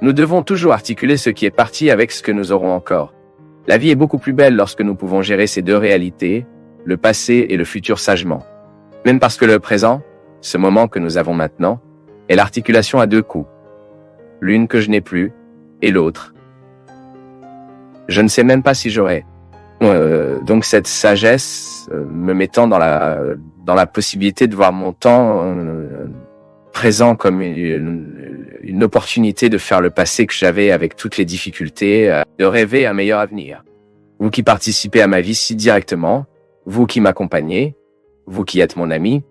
Nous devons toujours articuler ce qui est parti avec ce que nous aurons encore. La vie est beaucoup plus belle lorsque nous pouvons gérer ces deux réalités, le passé et le futur sagement. Même parce que le présent, ce moment que nous avons maintenant, est l'articulation à deux coups. L'une que je n'ai plus, et l'autre. Je ne sais même pas si j'aurai. Donc cette sagesse me mettant dans la possibilité de voir mon temps présent comme une opportunité de faire le passé que j'avais avec toutes les difficultés, de rêver un meilleur avenir. Vous qui participez à ma vie si directement, vous qui m'accompagnez, vous qui êtes mon ami,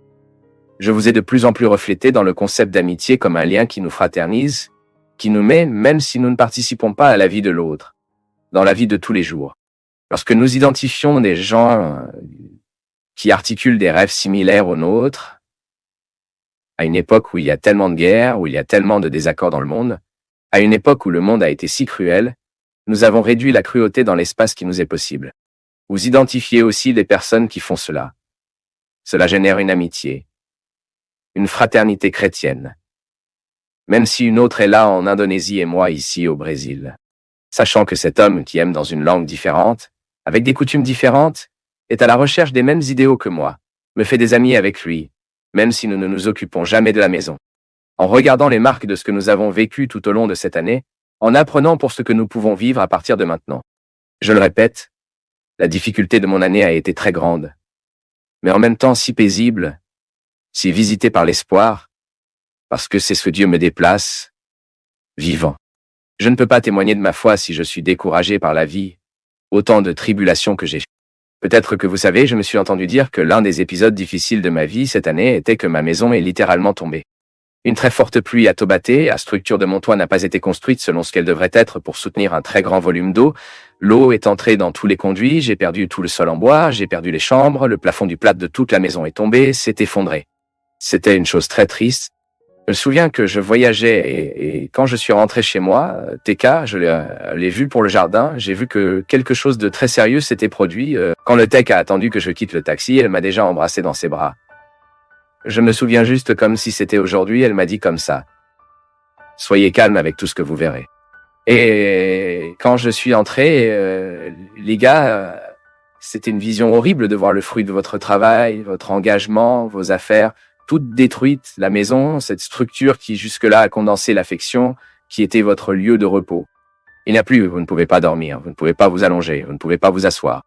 je vous ai de plus en plus reflété dans le concept d'amitié comme un lien qui nous fraternise, qui nous met, même si nous ne participons pas à la vie de l'autre, dans la vie de tous les jours. Lorsque nous identifions des gens qui articulent des rêves similaires aux nôtres, à une époque où il y a tellement de guerres, où il y a tellement de désaccords dans le monde, à une époque où le monde a été si cruel, nous avons réduit la cruauté dans l'espace qui nous est possible. Vous identifiez aussi les personnes qui font cela. Cela génère une amitié, une fraternité chrétienne. Même si une autre est là en Indonésie et moi ici au Brésil. Sachant que cet homme qui aime dans une langue différente, avec des coutumes différentes, est à la recherche des mêmes idéaux que moi, me fait des amis avec lui, même si nous ne nous occupons jamais de la maison. En regardant les marques de ce que nous avons vécu tout au long de cette année, en apprenant pour ce que nous pouvons vivre à partir de maintenant. Je le répète, la difficulté de mon année a été très grande, mais en même temps si paisible, si visitée par l'espoir, parce que c'est ce que Dieu me déplace, vivant. Je ne peux pas témoigner de ma foi si je suis découragé par la vie, autant de tribulations que j'ai. Peut-être que vous savez, je me suis entendu dire que l'un des épisodes difficiles de ma vie cette année était que ma maison est littéralement tombée. Une très forte pluie a tobaté, la structure de mon toit n'a pas été construite selon ce qu'elle devrait être pour soutenir un très grand volume d'eau. L'eau est entrée dans tous les conduits, j'ai perdu tout le sol en bois, j'ai perdu les chambres, le plafond du plâtre de toute la maison est tombé, s'est effondré. C'était une chose très triste. Je me souviens que je voyageais et quand je suis rentré chez moi, TK, je l'ai vu pour le jardin, j'ai vu que quelque chose de très sérieux s'était produit. Quand le tech a attendu que je quitte le taxi, elle m'a déjà embrassé dans ses bras. Je me souviens juste comme si c'était aujourd'hui, elle m'a dit comme ça. Soyez calme avec tout ce que vous verrez. Et quand je suis entré, les gars, c'était une vision horrible de voir le fruit de votre travail, votre engagement, vos affaires, toutes détruites, la maison, cette structure qui jusque-là a condensé l'affection, qui était votre lieu de repos. Il n'y a plus, vous ne pouvez pas dormir, vous ne pouvez pas vous allonger, vous ne pouvez pas vous asseoir.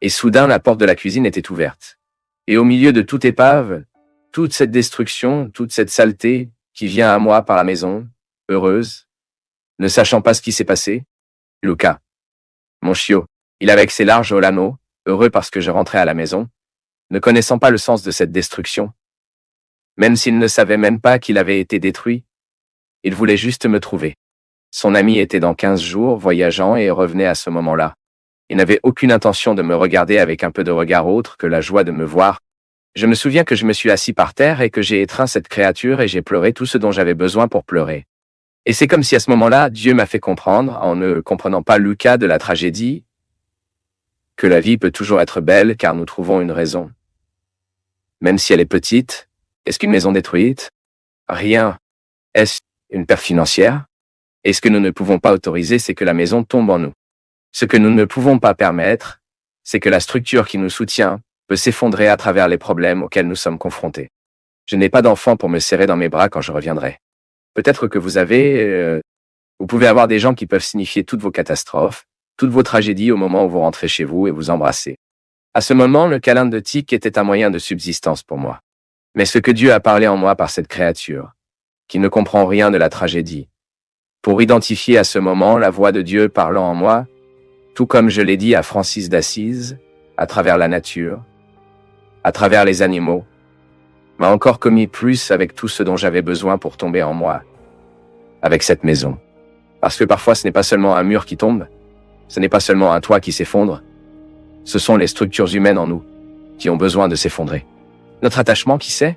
Et soudain, la porte de la cuisine était ouverte. Et au milieu de toute épave, toute cette destruction, toute cette saleté qui vient à moi par la maison, heureuse, ne sachant pas ce qui s'est passé, Luca, mon chiot, il avec ses larges Olano, heureux parce que je rentrais à la maison, ne connaissant pas le sens de cette destruction, même s'il ne savait même pas qu'il avait été détruit, il voulait juste me trouver. Son ami était dans 15 jours, voyageant et revenait à ce moment-là. Il n'avait aucune intention de me regarder avec un peu de regard autre que la joie de me voir. Je me souviens que je me suis assis par terre et que j'ai étreint cette créature et j'ai pleuré tout ce dont j'avais besoin pour pleurer. Et c'est comme si à ce moment-là, Dieu m'a fait comprendre, en ne comprenant pas Lucas de la tragédie, que la vie peut toujours être belle car nous trouvons une raison. Même si elle est petite, est-ce qu'une maison détruite? Rien. Est-ce une perte financière? Et ce que nous ne pouvons pas autoriser, c'est que la maison tombe en nous. Ce que nous ne pouvons pas permettre, c'est que la structure qui nous soutient peut s'effondrer à travers les problèmes auxquels nous sommes confrontés. Je n'ai pas d'enfant pour me serrer dans mes bras quand je reviendrai. Peut-être que vous pouvez avoir des gens qui peuvent signifier toutes vos catastrophes, toutes vos tragédies au moment où vous rentrez chez vous et vous embrassez. À ce moment, le câlin de Tic était un moyen de subsistance pour moi. Mais ce que Dieu a parlé en moi par cette créature, qui ne comprend rien de la tragédie, pour identifier à ce moment la voix de Dieu parlant en moi, tout comme je l'ai dit à Francis d'Assise, à travers la nature, à travers les animaux, m'a encore commis plus avec tout ce dont j'avais besoin pour tomber en moi, avec cette maison. Parce que parfois ce n'est pas seulement un mur qui tombe, ce n'est pas seulement un toit qui s'effondre, ce sont les structures humaines en nous qui ont besoin de s'effondrer. Notre attachement, qui sait?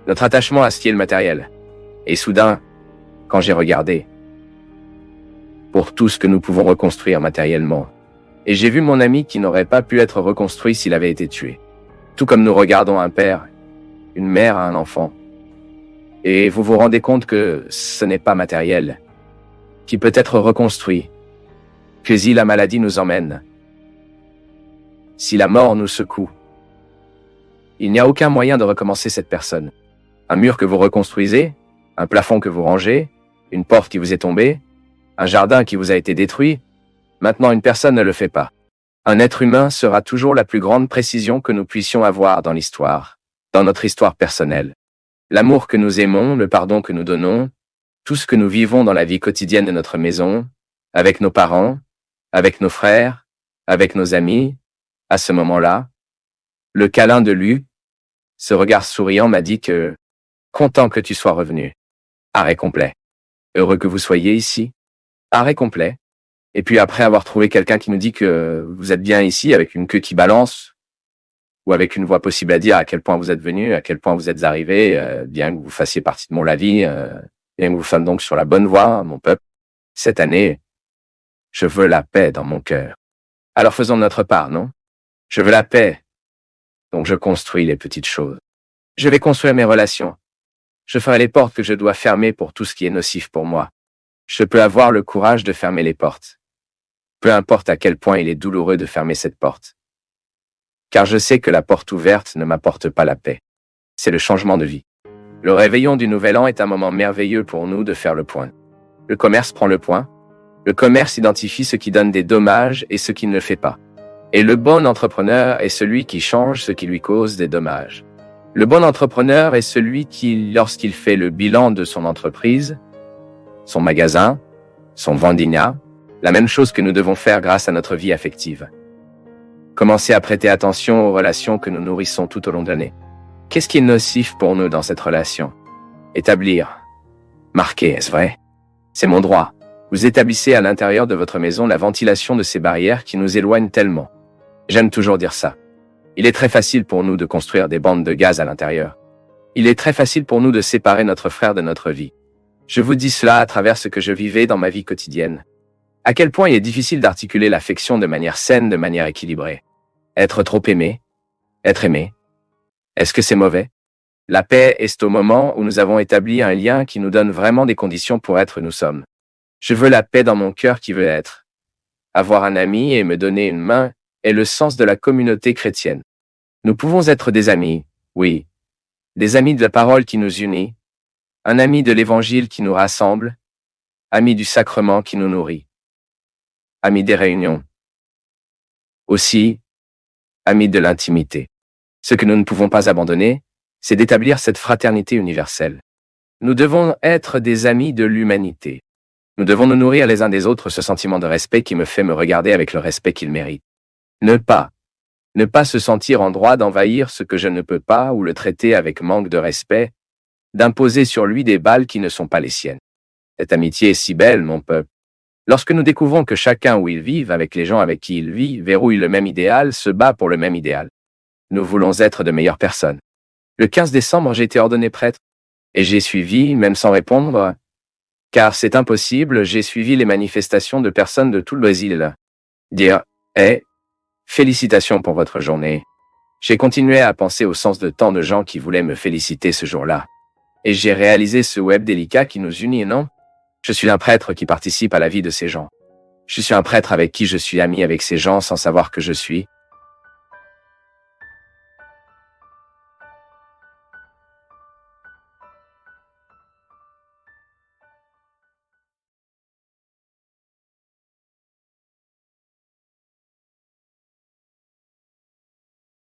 Notre attachement à ce qui est le matériel. Et soudain, quand j'ai regardé, pour tout ce que nous pouvons reconstruire matériellement, et j'ai vu mon ami qui n'aurait pas pu être reconstruit s'il avait été tué. Tout comme nous regardons un père, une mère à un enfant. Et vous vous rendez compte que ce n'est pas matériel qui peut être reconstruit. Que si la maladie nous emmène, si la mort nous secoue, il n'y a aucun moyen de recommencer cette personne. Un mur que vous reconstruisez, un plafond que vous rangez, une porte qui vous est tombée, un jardin qui vous a été détruit, maintenant une personne ne le fait pas. Un être humain sera toujours la plus grande précision que nous puissions avoir dans l'histoire, dans notre histoire personnelle. L'amour que nous aimons, le pardon que nous donnons, tout ce que nous vivons dans la vie quotidienne de notre maison, avec nos parents, avec nos frères, avec nos amis, à ce moment-là, le câlin de lui, ce regard souriant m'a dit que, content que tu sois revenu. Arrêt complet. Heureux que vous soyez ici. Arrêt complet. Et puis après avoir trouvé quelqu'un qui nous dit que vous êtes bien ici, avec une queue qui balance, ou avec une voix possible à dire à quel point vous êtes venu, à quel point vous êtes arrivé, bien que vous fassiez partie de mon lavis, bien que vous sommes donc sur la bonne voie, mon peuple. Cette année, je veux la paix dans mon cœur. Alors faisons notre part, non? Je veux la paix. Donc je construis les petites choses. Je vais construire mes relations. Je ferai les portes que je dois fermer pour tout ce qui est nocif pour moi. Je peux avoir le courage de fermer les portes. Peu importe à quel point il est douloureux de fermer cette porte. Car je sais que la porte ouverte ne m'apporte pas la paix. C'est le changement de vie. Le réveillon du Nouvel An est un moment merveilleux pour nous de faire le point. Le commerce prend le point. Le commerce identifie ce qui donne des dommages et ce qui ne le fait pas. Et le bon entrepreneur est celui qui change ce qui lui cause des dommages. Le bon entrepreneur est celui qui, lorsqu'il fait le bilan de son entreprise, son magasin, son vendinat, la même chose que nous devons faire grâce à notre vie affective. Commencez à prêter attention aux relations que nous nourrissons tout au long de l'année. Qu'est-ce qui est nocif pour nous dans cette relation? Établir. Marquer, est-ce vrai? C'est mon droit. Vous établissez à l'intérieur de votre maison la ventilation de ces barrières qui nous éloignent tellement. J'aime toujours dire ça. Il est très facile pour nous de construire des bandes de gaz à l'intérieur. Il est très facile pour nous de séparer notre frère de notre vie. Je vous dis cela à travers ce que je vivais dans ma vie quotidienne. À quel point il est difficile d'articuler l'affection de manière saine, de manière équilibrée. Être trop aimé. Être aimé. Est-ce que c'est mauvais? La paix est au moment où nous avons établi un lien qui nous donne vraiment des conditions pour être nous sommes. Je veux la paix dans mon cœur qui veut être. Avoir un ami et me donner une main est le sens de la communauté chrétienne. Nous pouvons être des amis, oui. Des amis de la parole qui nous unit. Un ami de l'évangile qui nous rassemble. Ami du sacrement qui nous nourrit. Ami des réunions. Aussi, ami de l'intimité. Ce que nous ne pouvons pas abandonner, c'est d'établir cette fraternité universelle. Nous devons être des amis de l'humanité. Nous devons nous nourrir les uns des autres ce sentiment de respect qui me fait me regarder avec le respect qu'il mérite. Ne pas se sentir en droit d'envahir ce que je ne peux pas ou le traiter avec manque de respect, d'imposer sur lui des balles qui ne sont pas les siennes. Cette amitié est si belle, mon peuple. Lorsque nous découvrons que chacun où il vit, avec les gens avec qui il vit, verrouille le même idéal, se bat pour le même idéal. Nous voulons être de meilleures personnes. Le 15 décembre, j'ai été ordonné prêtre. Et j'ai suivi, même sans répondre, car c'est impossible, j'ai suivi les manifestations de personnes de tout le Brésil. Dire « Hey, félicitations pour votre journée ». J'ai continué à penser au sens de tant de gens qui voulaient me féliciter ce jour-là. Et j'ai réalisé ce web délicat qui nous unit, non? Je suis un prêtre qui participe à la vie de ces gens. Je suis un prêtre avec qui je suis ami avec ces gens sans savoir que je suis.